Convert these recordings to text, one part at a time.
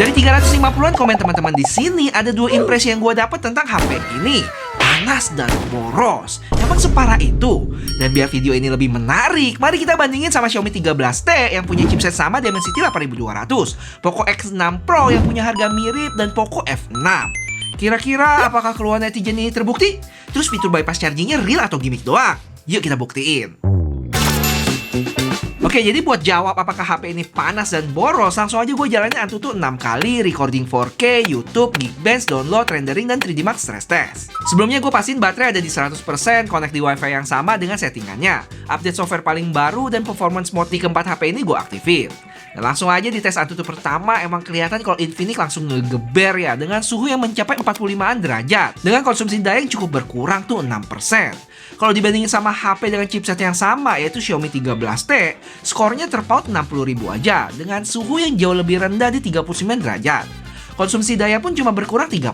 Dari 350-an komen teman-teman di sini, ada 2 impresi yang gue dapat tentang HP ini. Panas dan boros. Emang separah itu? Dan biar video ini lebih menarik, mari kita bandingin sama Xiaomi 13T yang punya chipset sama Dimensity 8200, Poco X6 Pro yang punya harga mirip, dan Poco F6. Kira-kira apakah keluhan netizen ini terbukti? Terus fitur bypass chargingnya real atau gimmick doang? Yuk kita buktiin. Oke, jadi buat jawab apakah HP ini panas dan boros, langsung aja gue jalanin Antutu 6 kali, recording 4K, YouTube, Geekbench, download, rendering, dan 3D Max stress test. Sebelumnya gue pastiin baterai ada di 100%, connect di wifi yang sama dengan settingannya, update software paling baru, dan performance mode di keempat HP ini gue aktifin. Dan langsung aja di tes Antutu pertama, emang kelihatan kalau Infinix langsung ngegeber ya, dengan suhu yang mencapai 45-an derajat, dengan konsumsi daya yang cukup berkurang tuh 6%. Kalau dibandingin sama HP dengan chipset yang sama, yaitu Xiaomi 13T, skornya terpaut 60.000 aja, dengan suhu yang jauh lebih rendah di 39 derajat. Konsumsi daya pun cuma berkurang 3%.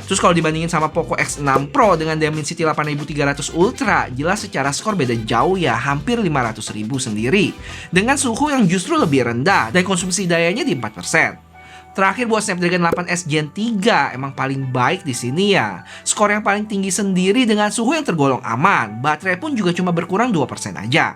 Terus kalau dibandingin sama Poco X6 Pro dengan Dimensity 8300 Ultra, jelas secara skor beda jauh ya, hampir 500.000 sendiri, dengan suhu yang justru lebih rendah dan konsumsi dayanya di 4%. Terakhir buat Snapdragon 8S Gen 3 emang paling baik di sini ya. Skor yang paling tinggi sendiri dengan suhu yang tergolong aman. Baterai pun juga cuma berkurang 2% aja.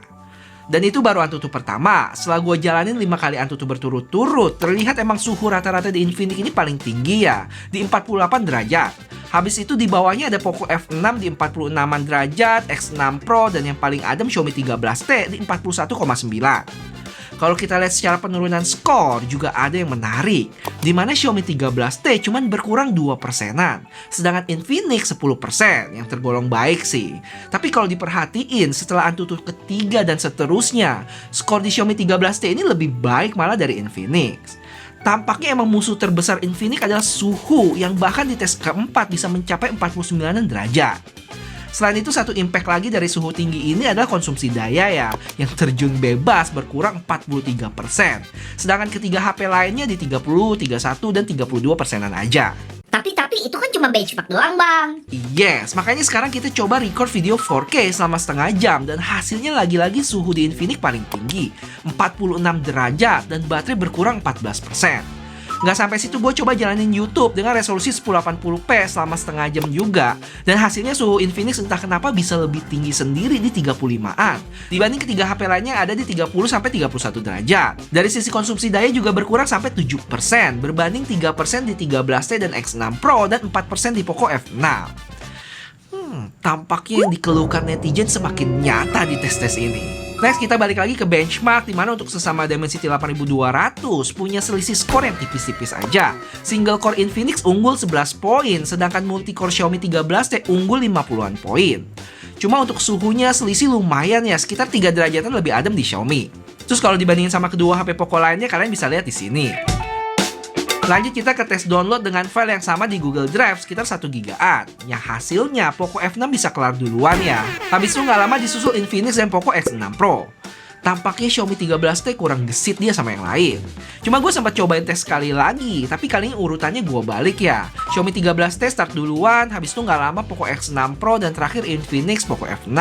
Dan itu baru Antutu pertama. Setelah gue jalanin 5 kali Antutu berturut-turut, terlihat emang suhu rata-rata di Infinix ini paling tinggi ya, di 48 derajat. Habis itu di bawahnya ada Poco F6 di 46an derajat, X6 Pro, dan yang paling adem Xiaomi 13T di 41,9. Kalau kita lihat secara penurunan skor juga ada yang menarik, di mana Xiaomi 13T cuman berkurang 2%-an, sedangkan Infinix 10%, yang tergolong baik sih. Tapi kalau diperhatiin setelah Antutu ketiga dan seterusnya, skor di Xiaomi 13T ini lebih baik malah dari Infinix. Tampaknya emang musuh terbesar Infinix adalah suhu, yang bahkan di tes keempat bisa mencapai 49 derajat. Selain itu, satu impact lagi dari suhu tinggi ini adalah konsumsi daya ya, yang terjun bebas berkurang 43%. Sedangkan ketiga HP lainnya di 30, 31, dan 32%-an aja. Tapi itu kan cuma benchmark doang, Bang. Yes, makanya sekarang kita coba record video 4K selama setengah jam, dan hasilnya lagi-lagi suhu di Infinix paling tinggi, 46 derajat, dan baterai berkurang 14%. Nggak sampai situ, gue coba jalanin YouTube dengan resolusi 1080p selama setengah jam juga, dan hasilnya suhu Infinix entah kenapa bisa lebih tinggi sendiri di 35an dibanding ketiga HP lainnya yang ada di 30-31 derajat. Dari sisi konsumsi daya juga berkurang sampai 7%, berbanding 3% di 13T dan X6 Pro dan 4% di Poco F6. Tampaknya yang dikeluhkan netizen semakin nyata di tes-tes ini. Next, kita balik lagi ke benchmark, dimana untuk sesama Dimensity 8200 punya selisih skor yang tipis-tipis aja. Single core Infinix unggul 11 poin, sedangkan multi-core Xiaomi 13T unggul 50-an poin. Cuma untuk suhunya selisih lumayan ya, sekitar 3 derajatan lebih adem di Xiaomi. Terus kalau dibandingin sama kedua HP Poco lainnya, kalian bisa lihat di sini. Lanjut kita ke tes download dengan file yang sama di Google Drive sekitar 1 GB-an. Yang hasilnya Poco F6 bisa kelar duluan ya. Habis itu nggak lama disusul Infinix dan Poco X6 Pro. Tampaknya Xiaomi 13T kurang gesit dia sama yang lain. Cuma gue sempat cobain tes sekali lagi, tapi kali ini urutannya gue balik ya. Xiaomi 13T start duluan, habis itu nggak lama Poco X6 Pro, dan terakhir Infinix Poco F6.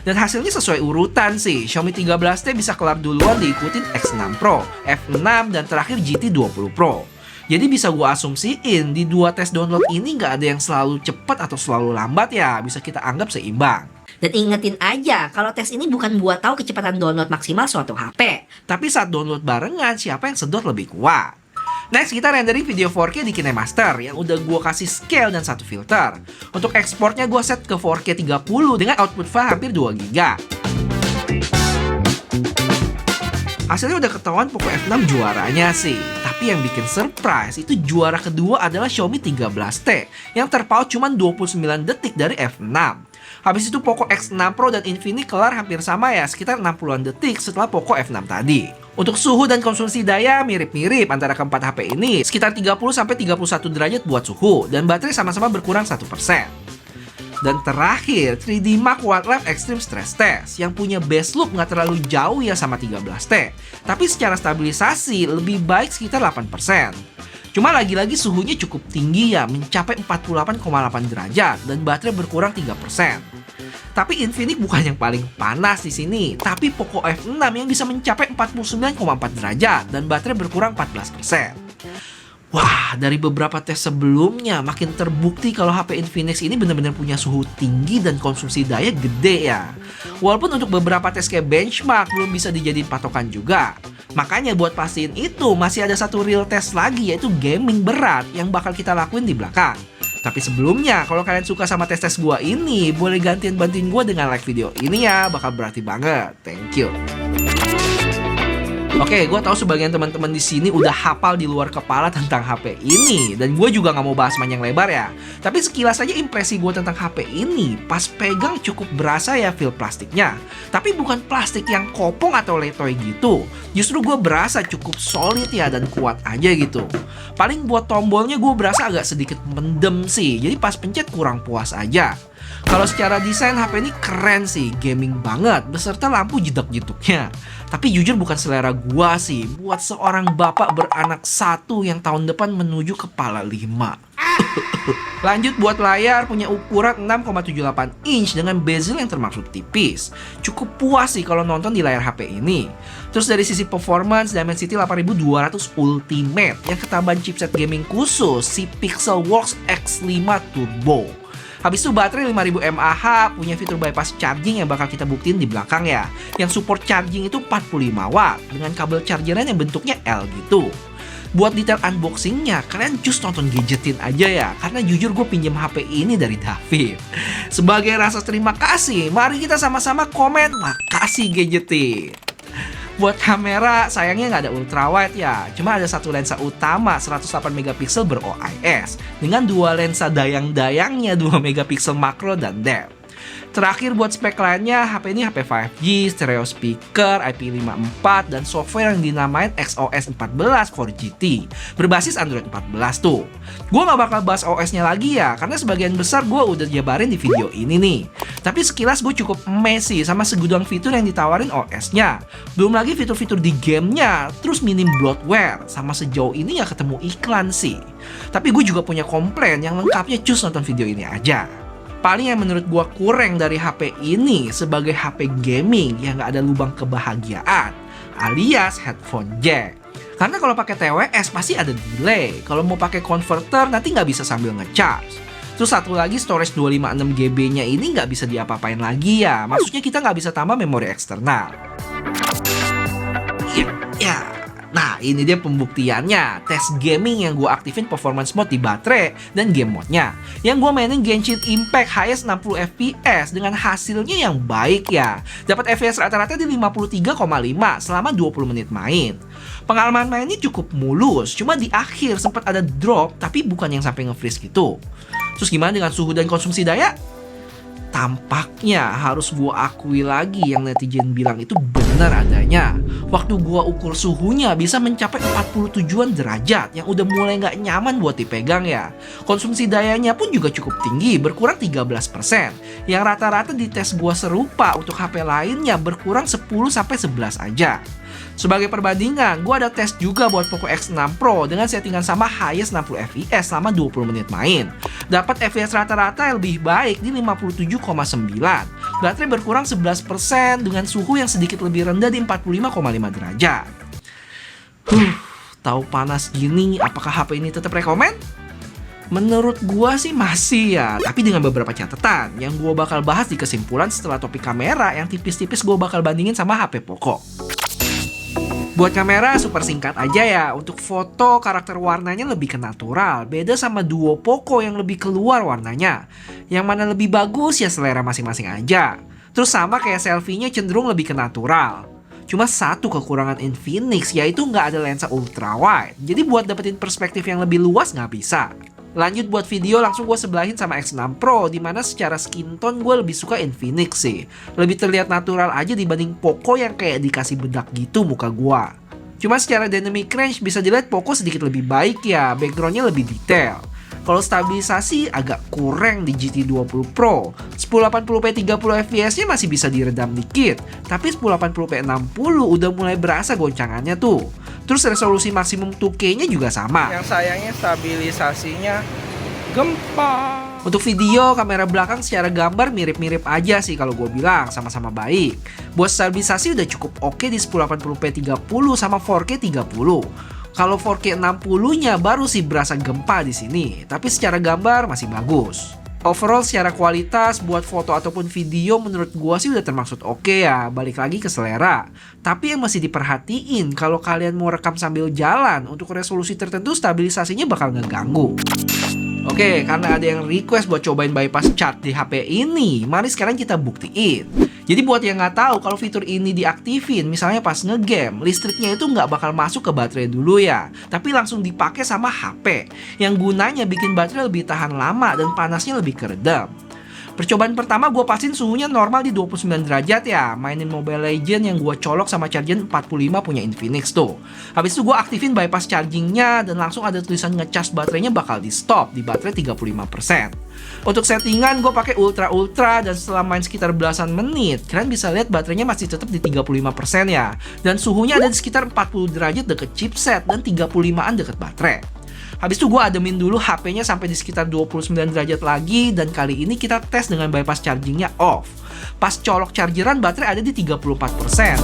Dan hasilnya sesuai urutan sih. Xiaomi 13T bisa kelar duluan, diikutin X6 Pro, F6, dan terakhir GT20 Pro. Jadi bisa gue asumsiin di 2 tes download ini nggak ada yang selalu cepat atau selalu lambat ya, bisa kita anggap seimbang. Dan ingetin aja, kalau tes ini bukan buat tahu kecepatan download maksimal suatu HP. Tapi saat download barengan, siapa yang sedot lebih kuat. Next, kita rendering video 4K di KineMaster yang udah gue kasih scale dan satu filter. Untuk ekspornya gue set ke 4K 30 dengan output file hampir 2 GB. Hasilnya udah ketahuan Poco F6 juaranya sih. Tapi yang bikin surprise itu juara kedua adalah Xiaomi 13T yang terpaut cuma 29 detik dari F6. Habis itu Poco X6 Pro dan Infinix kelar hampir sama ya, sekitar 60-an detik setelah Poco F6 tadi. Untuk suhu dan konsumsi daya mirip-mirip antara keempat HP ini, sekitar 30-31 derajat buat suhu, dan baterai sama-sama berkurang 1%. Dan terakhir, 3D Max Wildlife Extreme Stress Test yang punya base loop nggak terlalu jauh ya sama 13T, tapi secara stabilisasi lebih baik sekitar 8%. Cuma lagi-lagi suhunya cukup tinggi ya, mencapai 48,8 derajat, dan baterai berkurang 3%. Tapi Infinix bukan yang paling panas di sini, tapi Poco F6 yang bisa mencapai 49,4 derajat dan baterai berkurang 14%. Wah, dari beberapa tes sebelumnya makin terbukti kalau HP Infinix ini benar-benar punya suhu tinggi dan konsumsi daya gede ya. Walaupun untuk beberapa tes kayak benchmark belum bisa dijadiin patokan juga. Makanya buat pastiin itu masih ada satu real test lagi, yaitu gaming berat yang bakal kita lakuin di belakang. Tapi sebelumnya, kalau kalian suka sama tes-tes gua ini, boleh gantian bantuin gua dengan like video ini ya, bakal berarti banget. Thank you. Oke, gue tahu sebagian teman-teman di sini udah hafal di luar kepala tentang HP ini, dan gue juga nggak mau bahas panjang lebar ya. Tapi sekilas aja impresi gue tentang HP ini, pas pegang cukup berasa ya feel plastiknya. Tapi bukan plastik yang kopong atau letoy gitu. Justru gue berasa cukup solid ya dan kuat aja gitu. Paling buat tombolnya gue berasa agak sedikit mendem sih, jadi pas pencet kurang puas aja. Kalau secara desain HP ini keren sih, gaming banget, beserta lampu jedak-jeduknya. Tapi jujur bukan selera gua sih, buat seorang bapak beranak satu yang tahun depan menuju kepala 5. Lanjut buat layar, punya ukuran 6,78 inch dengan bezel yang termaksud tipis. Cukup puas sih kalau nonton di layar HP ini. Terus dari sisi performance, Dimensity 8200 Ultimate yang ketambahan chipset gaming khusus si Pixelworks X5 Turbo. Habis itu baterai 5000 mAh, punya fitur bypass charging yang bakal kita buktiin di belakang ya. Yang support charging itu 45 watt dengan kabel chargeran yang bentuknya L gitu. Buat detail unboxingnya, kalian just nonton gadgetin aja ya, karena jujur gue pinjam HP ini dari David. Sebagai rasa terima kasih, mari kita sama-sama komen makasih gadgetin. Buat kamera, sayangnya nggak ada ultrawide ya. Cuma ada satu lensa utama 108 megapiksel ber-OIS dengan dua lensa dayang-dayangnya 2 megapiksel makro dan depth. Terakhir buat spek lainnya, HP ini HP 5G, stereo speaker, IP54, dan software yang dinamain XOS 14 4GT berbasis Android 14 tuh. Gue gak bakal bahas OS-nya lagi ya, karena sebagian besar gue udah jabarin di video ini nih. Tapi sekilas gue cukup amazed sama segudang fitur yang ditawarin OS-nya. Belum lagi fitur-fitur di gamenya, terus minim bloatware, sama sejauh ini ya ketemu iklan sih. Tapi gue juga punya komplain yang lengkapnya cus nonton video ini aja. Paling yang menurut gua kurang dari HP ini sebagai HP gaming yang nggak ada lubang kebahagiaan alias headphone jack. Karena kalau pakai TWS pasti ada delay. Kalau mau pakai converter nanti nggak bisa sambil ngecharge. Terus satu lagi storage 256 GB nya ini nggak bisa diapa-apain lagi ya. Maksudnya kita nggak bisa tambah memori eksternal. Ya. Nah, ini dia pembuktiannya. Tes gaming yang gue aktifin performance mode di baterai dan game mode-nya. Yang gue mainin Genshin Impact highest 60 FPS dengan hasilnya yang baik ya. Dapat FPS rata-rata di 53,5 selama 20 menit main. Pengalaman mainnya cukup mulus, cuma di akhir sempat ada drop tapi bukan yang sampai nge-freeze gitu. Terus gimana dengan suhu dan konsumsi daya? Tampaknya harus gua akui lagi yang netizen bilang itu benar adanya. Waktu gua ukur suhunya bisa mencapai 47-an derajat yang udah mulai nggak nyaman buat dipegang ya. Konsumsi dayanya pun juga cukup tinggi, berkurang 13%. Yang rata-rata di tes gua serupa untuk HP lainnya berkurang 10-11 aja. Sebagai perbandingan, gue ada tes juga buat Poco X6 Pro dengan settingan sama highest 60 fps selama 20 menit main. Dapat FPS rata-rata yang lebih baik di 57,9. Baterai berkurang 11% dengan suhu yang sedikit lebih rendah di 45,5 derajat. Tahu panas gini, apakah HP ini tetap rekomen? Menurut gua sih masih ya, tapi dengan beberapa catatan yang gua bakal bahas di kesimpulan setelah topik kamera yang tipis-tipis gua bakal bandingin sama HP Poco. Buat kamera super singkat aja ya. Untuk foto karakter warnanya lebih ke natural. Beda sama duo Poco yang lebih keluar warnanya. Yang mana lebih bagus ya selera masing-masing aja. Terus sama kayak selfie-nya cenderung lebih ke natural. Cuma satu kekurangan Infinix yaitu nggak ada lensa ultra wide. Jadi buat dapetin perspektif yang lebih luas nggak bisa. Lanjut buat video langsung gue sebelahin sama X6 Pro, dimana secara skin tone gue lebih suka Infinix sih. Lebih terlihat natural aja dibanding Poco yang kayak dikasih bedak gitu muka gue. Cuma secara dynamic range bisa dilihat Poco sedikit lebih baik ya, backgroundnya lebih detail. Kalau stabilisasi agak kurang di GT20 Pro. 1080p 30 fps nya masih bisa diredam dikit, tapi 1080p 60 udah mulai berasa goncangannya tuh. Terus resolusi maksimum 2K nya juga sama. Yang sayangnya stabilisasinya gempa. Untuk video, kamera belakang secara gambar mirip-mirip aja sih kalau gue bilang, sama-sama baik. Buat stabilisasi udah cukup oke di 1080p 30 sama 4K 30. Kalau 4K 60-nya baru sih berasa gempa di sini, tapi secara gambar masih bagus. Overall secara kualitas buat foto ataupun video menurut gua sih udah termasuk oke ya, balik lagi ke selera. Tapi yang masih diperhatiin kalau kalian mau rekam sambil jalan, untuk resolusi tertentu stabilisasinya bakal ngeganggu. Oke, karena ada yang request buat cobain bypass charge di HP ini, mari sekarang kita buktiin. Jadi buat yang nggak tahu, kalau fitur ini diaktifin, misalnya pas ngegame, listriknya itu nggak bakal masuk ke baterai dulu ya, tapi langsung dipakai sama HP, yang gunanya bikin baterai lebih tahan lama dan panasnya lebih keredam. Percobaan pertama gue pastiin suhunya normal di 29 derajat ya. Mainin Mobile Legends yang gue colok sama charger 45 punya Infinix tuh. Habis itu gue aktifin bypass chargingnya dan langsung ada tulisan ngecas baterainya bakal di stop di baterai 35%. Untuk settingan gue pakai ultra dan setelah main sekitar belasan menit, kalian bisa lihat baterainya masih tetap di 35% ya. Dan suhunya ada di sekitar 40 derajat deket chipset dan 35an deket baterai. Habis itu gue ademin dulu HP-nya sampai di sekitar 29 derajat lagi, dan kali ini kita tes dengan bypass chargingnya off. Pas colok chargeran baterai ada di 34%.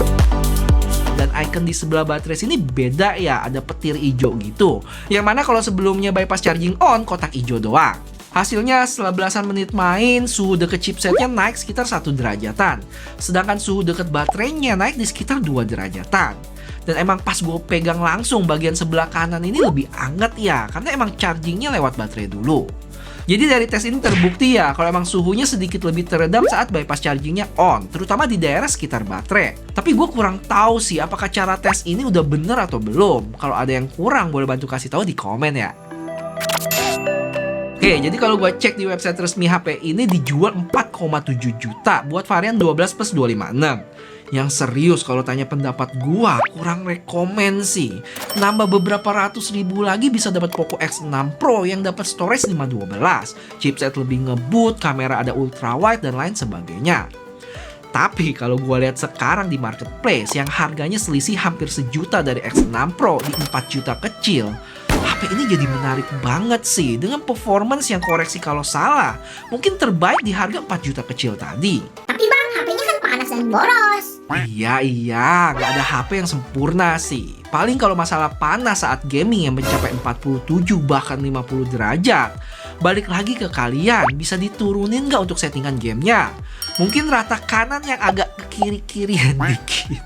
Dan icon di sebelah baterai sini beda ya, ada petir hijau gitu. Yang mana kalau sebelumnya bypass charging on, kotak hijau doang. Hasilnya setelah belasan menit main, suhu deket chipsetnya naik sekitar 1 derajatan. Sedangkan suhu deket baterainya naik di sekitar 2 derajatan. Dan emang pas gue pegang langsung bagian sebelah kanan ini lebih anget ya, karena emang chargingnya lewat baterai dulu. Jadi dari tes ini terbukti ya, kalau emang suhunya sedikit lebih teredam saat bypass chargingnya on, terutama di daerah sekitar baterai. Tapi gue kurang tahu sih apakah cara tes ini udah bener atau belum. Kalau ada yang kurang boleh bantu kasih tahu di komen ya. Oke, jadi kalau gue cek di website resmi HP ini dijual 4,7 juta buat varian 12+256. Yang serius kalau tanya pendapat gua, kurang rekomen sih. Nambah beberapa ratus ribu lagi bisa dapat Poco X6 Pro yang dapat storage 512, chipset lebih ngebut, kamera ada ultra wide dan lain sebagainya. Tapi kalau gua lihat sekarang di marketplace yang harganya selisih hampir sejuta dari X6 Pro di 4 juta kecil, HP ini jadi menarik banget sih dengan performance yang, koreksi kalau salah, mungkin terbaik di harga 4 juta kecil tadi. Tapi bang, HP-nya kan panas dan boros. Iya, nggak ada HP yang sempurna sih. Paling kalau masalah panas saat gaming yang mencapai 47 bahkan 50 derajat. Balik lagi ke kalian, bisa diturunin nggak untuk settingan gamenya? Mungkin rata kanan yang agak ke kiri-kirian dikit.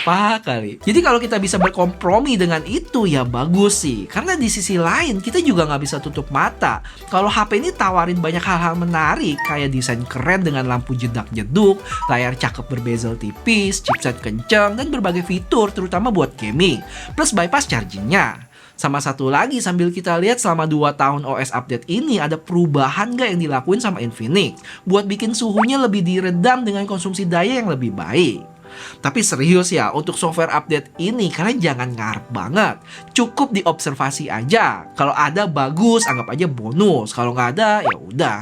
Apa kali? Jadi kalau kita bisa berkompromi dengan itu ya bagus sih. Karena di sisi lain kita juga nggak bisa tutup mata kalau HP ini tawarin banyak hal-hal menarik, kayak desain keren dengan lampu jedak-jeduk, layar cakep berbezel tipis, chipset kenceng, dan berbagai fitur terutama buat gaming, plus bypass chargingnya. Sama satu lagi, sambil kita lihat selama 2 tahun OS update ini ada perubahan nggak yang dilakuin sama Infinix buat bikin suhunya lebih diredam dengan konsumsi daya yang lebih baik. Tapi serius ya, untuk software update ini kalian jangan ngarep banget. Cukup diobservasi aja. Kalau ada bagus, anggap aja bonus. Kalau nggak ada, ya udah.